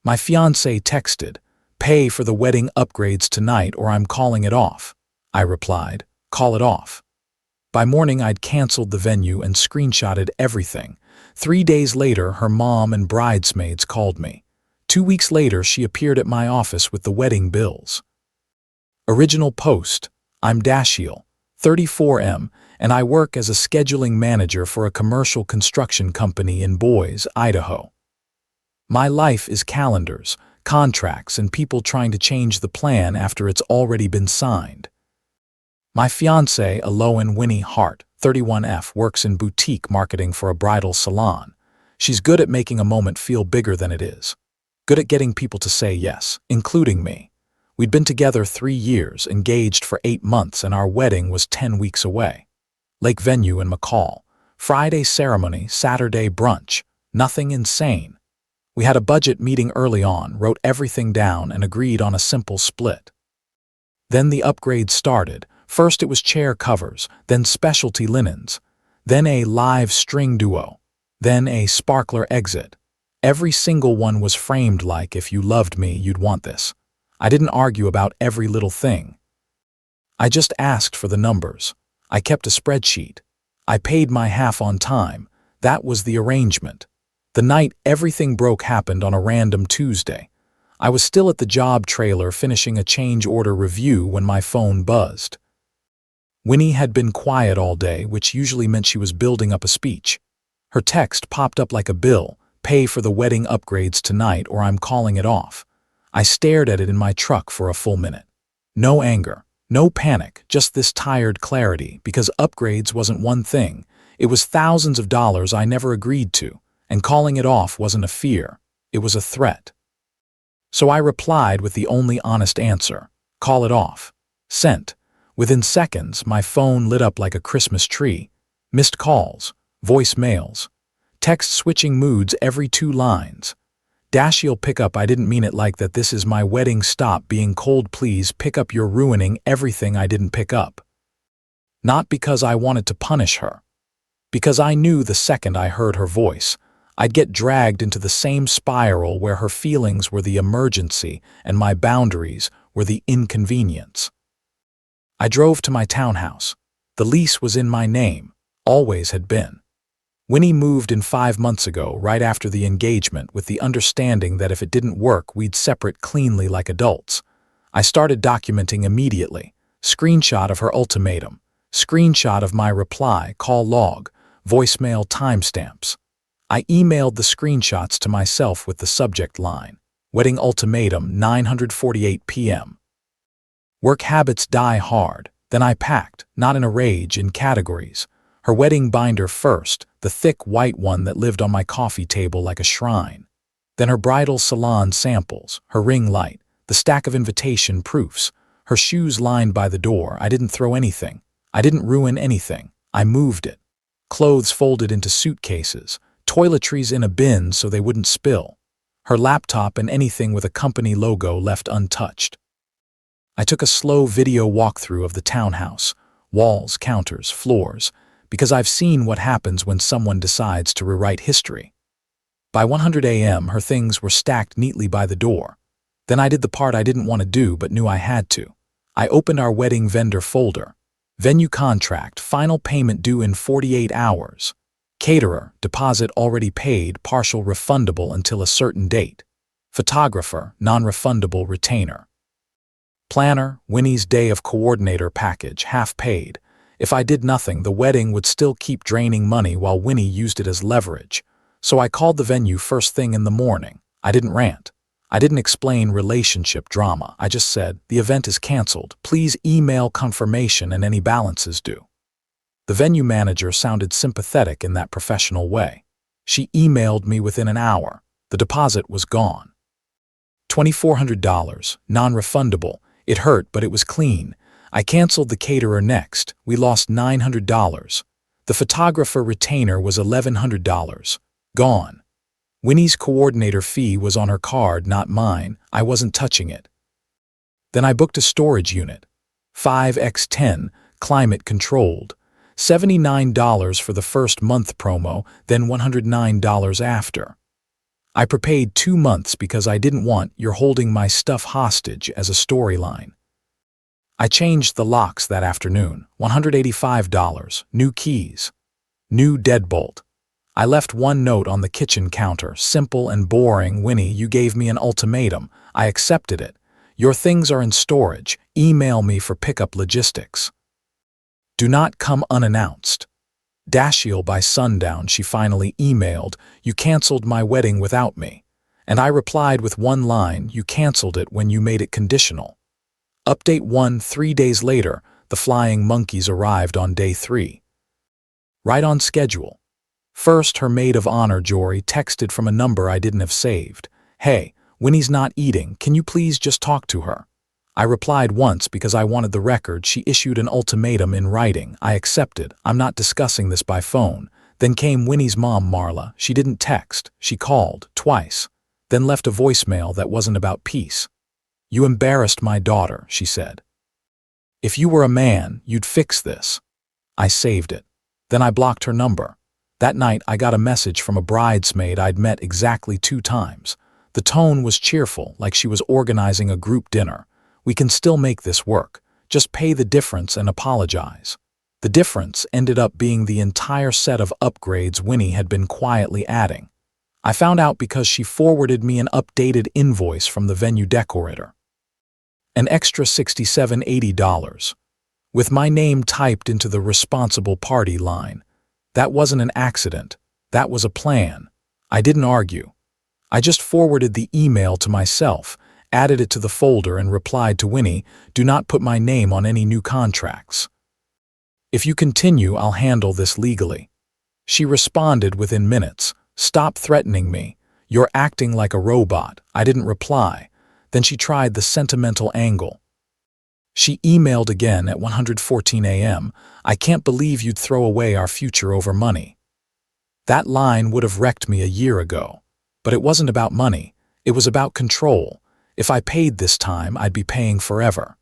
My fiancé texted, "Pay for the wedding upgrades tonight or I'm calling it off." I replied, "Call it off." By morning, I'd canceled the venue and screenshotted everything. 3 days later, her mom and bridesmaids called me. 2 weeks later, she appeared at my office with the wedding bills. Original post: I'm Dashiell, 34M, and I work as a scheduling manager for a commercial construction company in Boise, Idaho. My life is calendars, contracts, and people trying to change the plan after it's already been signed. My fiancée, Aloan Winnie Hart, 31F, works in boutique marketing for a bridal salon. She's good at making a moment feel bigger than it is. Good at getting people to say yes, including me. We'd been together 3 years, engaged for 8 months, and our wedding was 10 weeks away. Lake venue in McCall. Friday ceremony, Saturday brunch. Nothing insane. We had a budget meeting early on, wrote everything down, and agreed on a simple split. Then the upgrade started. First it was chair covers, then specialty linens, then a live string duo, then a sparkler exit. Every single one was framed like, "If you loved me, you'd want this." I didn't argue about every little thing. I just asked for the numbers. I kept a spreadsheet. I paid my half on time. That was the arrangement. The night everything broke happened on a random Tuesday. I was still at the job trailer finishing a change order review when my phone buzzed. Winnie had been quiet all day, which usually meant she was building up a speech. Her text popped up like a bill: "Pay for the wedding upgrades tonight or I'm calling it off." I stared at it in my truck for a full minute. No anger, no panic, just this tired clarity, because upgrades wasn't one thing. It was thousands of dollars I never agreed to, and calling it off wasn't a fear, it was a threat. So I replied with the only honest answer: "Call it off." Sent. Within seconds, my phone lit up like a Christmas tree. Missed calls, voicemails, text switching moods every 2 lines. Dashiell, pick up. I didn't mean it like that. This is my wedding. Stop being cold, please. Pick up. You're ruining everything. I didn't pick up. Not because I wanted to punish her. Because I knew the second I heard her voice, I'd get dragged into the same spiral where her feelings were the emergency and my boundaries were the inconvenience. I drove to my townhouse. The lease was in my name, always had been. Winnie moved in 5 months ago, right after the engagement, with the understanding that if it didn't work, we'd separate cleanly like adults. I started documenting immediately. Screenshot of her ultimatum. Screenshot of my reply, call log, voicemail timestamps. I emailed the screenshots to myself with the subject line: "Wedding ultimatum, 9:48 p.m. Work habits die hard." Then I packed, not in a rage, in categories. Her wedding binder first, the thick white one that lived on my coffee table like a shrine. Then her bridal salon samples, her ring light, the stack of invitation proofs, her shoes lined by the door. I didn't throw anything. I didn't ruin anything. I moved it. Clothes folded into suitcases, toiletries in a bin so they wouldn't spill. Her laptop and anything with a company logo left untouched. I took a slow video walkthrough of the townhouse, walls, counters, floors, because I've seen what happens when someone decides to rewrite history. By 100 a.m., her things were stacked neatly by the door. Then I did the part I didn't want to do but knew I had to. I opened our wedding vendor folder. Venue contract, final payment due in 48 hours. Caterer, deposit already paid, partial refundable until a certain date. Photographer, non-refundable retainer. Planner, Winnie's day of coordinator package, half paid. If I did nothing, the wedding would still keep draining money while Winnie used it as leverage. So I called the venue first thing in the morning. I didn't rant. I didn't explain relationship drama. I just said, "The event is canceled. Please email confirmation and any balances due." The venue manager sounded sympathetic in that professional way. She emailed me within an hour. The deposit was gone. $2,400, non-refundable. It hurt, but it was clean. I canceled the caterer next. We lost $900. The photographer retainer was $1,100. Gone. Winnie's coordinator fee was on her card, not mine. I wasn't touching it. Then I booked a storage unit. 5x10, climate controlled. $79 for the first month promo, then $109 after. I prepaid 2 months because I didn't want "you're holding my stuff hostage" as a storyline. I changed the locks that afternoon. $185, new keys, new deadbolt. I left one note on the kitchen counter, simple and boring. "Winnie, you gave me an ultimatum. I accepted it. Your things are in storage. Email me for pickup logistics. Do not come unannounced." Dashiell by sundown, she finally emailed, "You canceled my wedding without me." And I replied with one line, "You canceled it when you made it conditional." Update 1: 3 days later, the flying monkeys arrived on day 3. Right on schedule. First, her maid of honor, Jory, texted from a number I didn't have saved. "Hey, Winnie's not eating. Can you please just talk to her?" I replied once because I wanted the record. She issued an ultimatum in writing. I accepted. "I'm not discussing this by phone." Then came Winnie's mom, Marla. She didn't text. She called twice, then left a voicemail that wasn't about peace. "You embarrassed my daughter," she said. "If you were a man, you'd fix this." I saved it. Then I blocked her number. That night, I got a message from a bridesmaid I'd met exactly 2 times. The tone was cheerful, like she was organizing a group dinner. "We can still make this work. Just pay the difference and apologize." The difference ended up being the entire set of upgrades Winnie had been quietly adding. I found out because she forwarded me an updated invoice from the venue decorator. An extra $67.80, with my name typed into the responsible party line. That wasn't an accident. That was a plan. I didn't argue. I just forwarded the email to myself, added it to the folder, and replied to Winnie, "Do not put my name on any new contracts. If you continue, I'll handle this legally." She responded within minutes, "Stop threatening me. You're acting like a robot." I didn't reply. Then she tried the sentimental angle. She emailed again at 1:14 a.m. "I can't believe you'd throw away our future over money." That line would have wrecked me a year ago. But it wasn't about money. It was about control. If I paid this time, I'd be paying forever.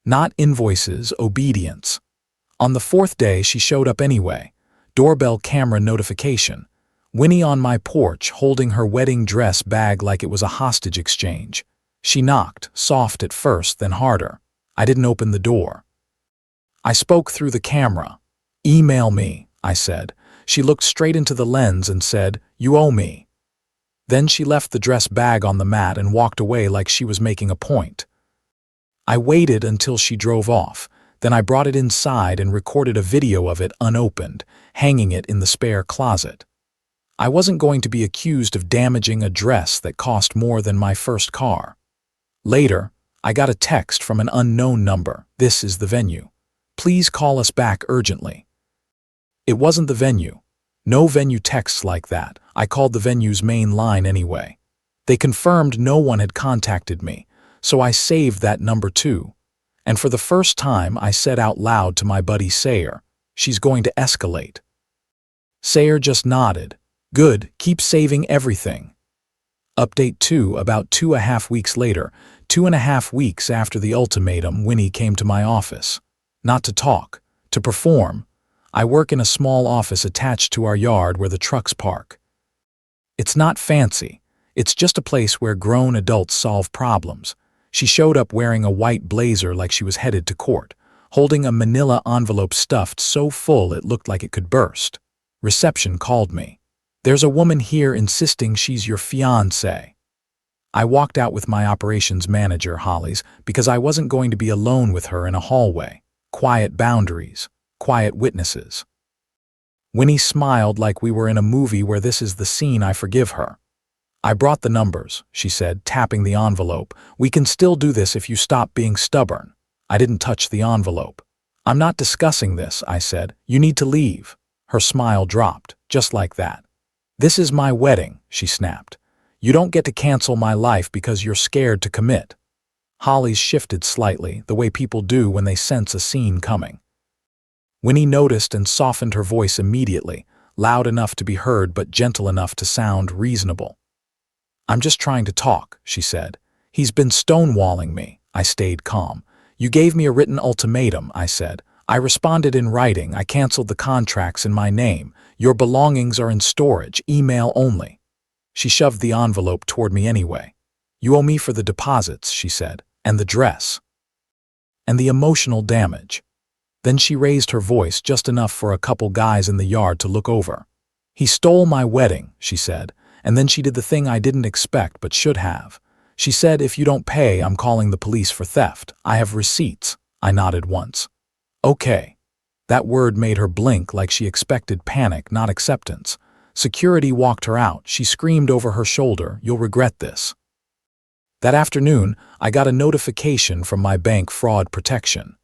Not invoices, obedience. On the 4th day, she showed up anyway. Doorbell camera notification. Winnie on my porch, holding her wedding dress bag like it was a hostage exchange. She knocked, soft at first, then harder. I didn't open the door. I spoke through the camera. "Email me," I said. She looked straight into the lens and said, "You owe me." Then she left the dress bag on the mat and walked away like she was making a point. I waited until she drove off. Then I brought it inside and recorded a video of it unopened, hanging it in the spare closet. I wasn't going to be accused of damaging a dress that cost more than my first car. Later, I got a text from an unknown number. "This is the venue. Please call us back urgently." It wasn't the venue. No venue texts like that. I called the venue's main line anyway. They confirmed no one had contacted me, so I saved that number too. And for the first time, I said out loud to my buddy Sayer, "She's going to escalate." Sayer just nodded. "Good, keep saving everything." Update 2: about 2.5 weeks later, 2.5 weeks after the ultimatum, Winnie came to my office. Not to talk, to perform. I work in a small office attached to our yard where the trucks park. It's not fancy. It's just a place where grown adults solve problems. She showed up wearing a white blazer like she was headed to court, holding a manila envelope stuffed so full it looked like it could burst. Reception called me. "There's a woman here insisting she's your fiancée." I walked out with my operations manager, Holly's, because I wasn't going to be alone with her in a hallway. Quiet boundaries, quiet witnesses. Winnie smiled like we were in a movie where this is the scene I forgive her. "I brought the numbers," she said, tapping the envelope. "We can still do this if you stop being stubborn." I didn't touch the envelope. "I'm not discussing this," I said. "You need to leave." Her smile dropped, just like that. "This is my wedding," she snapped. "You don't get to cancel my life because you're scared to commit." Holly's shifted slightly, the way people do when they sense a scene coming. Winnie noticed and softened her voice immediately, loud enough to be heard but gentle enough to sound reasonable. "I'm just trying to talk," she said. "He's been stonewalling me." I stayed calm. "You gave me a written ultimatum," I said. "I responded in writing. I canceled the contracts in my name. Your belongings are in storage, email only." She shoved the envelope toward me anyway. "You owe me for the deposits," she said, "and the dress. And the emotional damage." Then she raised her voice just enough for a couple guys in the yard to look over. "He stole my wedding," she said, and then she did the thing I didn't expect but should have. She said, "If you don't pay, I'm calling the police for theft. I have receipts." I nodded once. "Okay." That word made her blink like she expected panic, not acceptance. Security walked her out. She screamed over her shoulder, "You'll regret this." That afternoon, I got a notification from my bank fraud protection.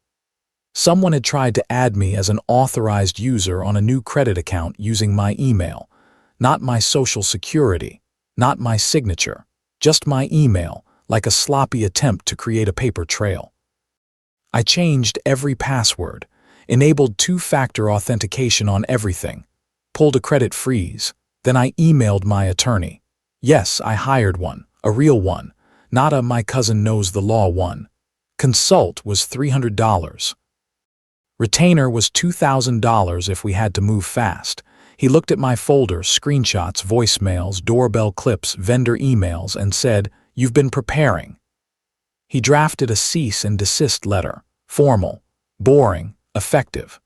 Someone had tried to add me as an authorized user on a new credit account using my email. Not my social security, not my signature, just my email, like a sloppy attempt to create a paper trail. I changed every password, enabled two-factor authentication on everything, pulled a credit freeze. Then I emailed my attorney. Yes, I hired one, a real one, not a "my cousin knows the law" one. Consult was $300. Retainer was $2,000 if we had to move fast. He looked at my folder, screenshots, voicemails, doorbell clips, vendor emails, and said, "You've been preparing." He drafted a cease and desist letter. Formal, boring, effective.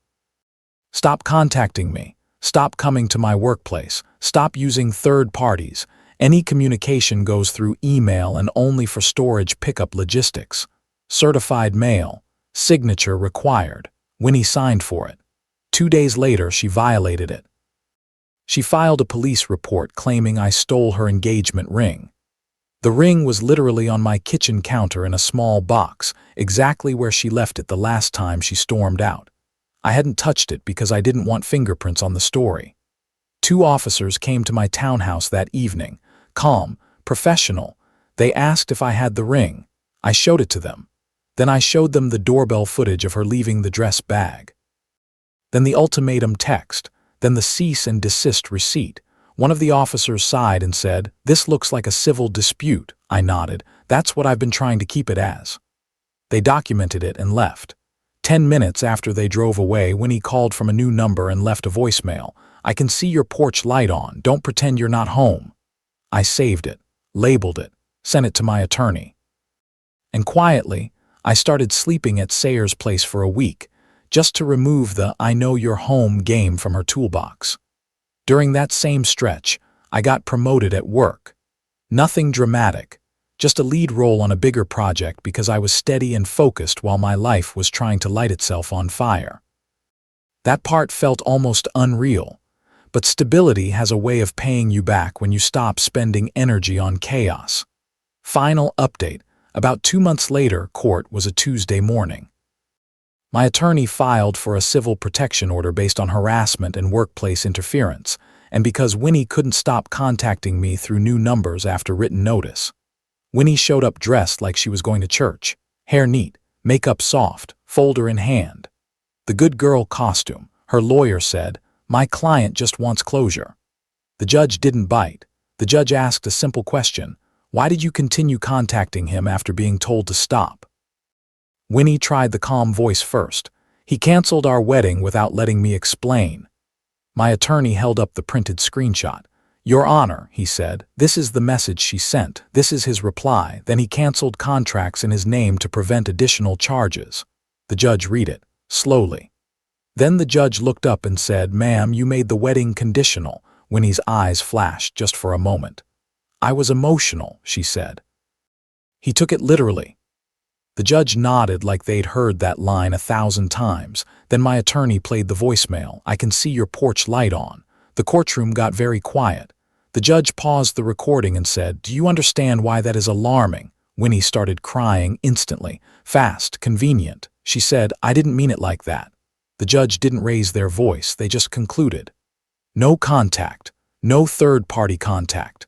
"Stop contacting me. Stop coming to my workplace. Stop using third parties. Any communication goes through email and only for storage pickup logistics. Certified mail. Signature required." Winnie signed for it. 2 days later, she violated it. She filed a police report claiming I stole her engagement ring. The ring was literally on my kitchen counter in a small box, exactly where she left it the last time she stormed out. I hadn't touched it because I didn't want fingerprints on the story. 2 officers came to my townhouse that evening, calm, professional. They asked if I had the ring. I showed it to them. Then I showed them the doorbell footage of her leaving the dress bag. Then the ultimatum text. Then the cease and desist receipt. One of the officers sighed and said, "This looks like a civil dispute." I nodded. "That's what I've been trying to keep it as." They documented it and left. 10 minutes after they drove away, Winnie called from a new number and left a voicemail. "I can see your porch light on. Don't pretend you're not home." I saved it, labeled it, sent it to my attorney. And quietly, I started sleeping at Sayer's place for a week, just to remove the "I know you're home" game from her toolbox. During that same stretch, I got promoted at work. Nothing dramatic, just a lead role on a bigger project because I was steady and focused while my life was trying to light itself on fire. That part felt almost unreal, but stability has a way of paying you back when you stop spending energy on chaos. Final update. About 2 months later, court was a Tuesday morning. My attorney filed for a civil protection order based on harassment and workplace interference, and because Winnie couldn't stop contacting me through new numbers after written notice. Winnie showed up dressed like she was going to church, hair neat, makeup soft, folder in hand. The good girl costume. Her lawyer said, "My client just wants closure." The judge didn't bite. The judge asked a simple question. "Why did you continue contacting him after being told to stop?" Winnie tried the calm voice first. "He canceled our wedding without letting me explain." My attorney held up the printed screenshot. "Your Honor," he said, "this is the message she sent. This is his reply. Then he canceled contracts in his name to prevent additional charges." The judge read it, slowly. Then the judge looked up and said, "Ma'am, you made the wedding conditional." Winnie's eyes flashed just for a moment. "I was emotional," she said. "He took it literally." The judge nodded like they'd heard that line 1,000 times. Then my attorney played the voicemail. "I can see your porch light on." The courtroom got very quiet. The judge paused the recording and said, "Do you understand why that is alarming?" Winnie started crying instantly. "Fast, convenient." She said, "I didn't mean it like that." The judge didn't raise their voice. They just concluded. "No contact. No third-party contact.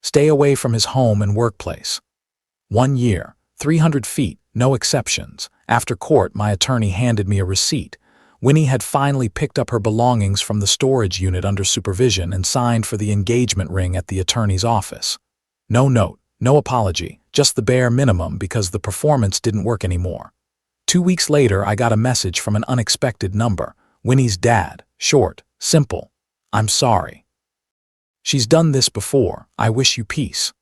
Stay away from his home and workplace. 1 year, 300 feet, no exceptions." After court, my attorney handed me a receipt. Winnie had finally picked up her belongings from the storage unit under supervision and signed for the engagement ring at the attorney's office. No note, no apology, just the bare minimum because the performance didn't work anymore. 2 weeks later, I got a message from an unexpected number. Winnie's dad, short, simple. "I'm sorry." She's done this before. I wish you peace.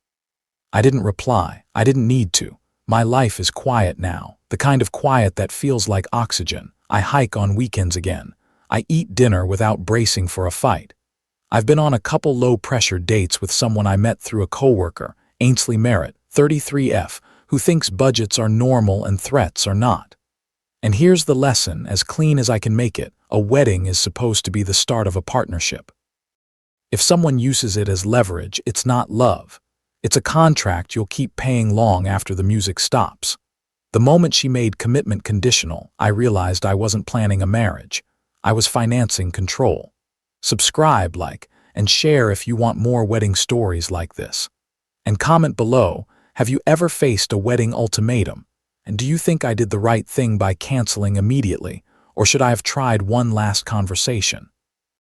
I didn't reply. I didn't need to. My life is quiet now, the kind of quiet that feels like oxygen. I hike on weekends again. I eat dinner without bracing for a fight. I've been on a couple low-pressure dates with someone I met through a coworker, Ainsley Merritt, 33F, who thinks budgets are normal and threats are not. And here's the lesson, as clean as I can make it: a wedding is supposed to be the start of a partnership. If someone uses it as leverage, it's not love. It's a contract you'll keep paying long after the music stops. The moment she made commitment conditional, I realized I wasn't planning a marriage. I was financing control. Subscribe, like, and share if you want more wedding stories like this. And comment below, have you ever faced a wedding ultimatum? And do you think I did the right thing by canceling immediately, or should I have tried one last conversation?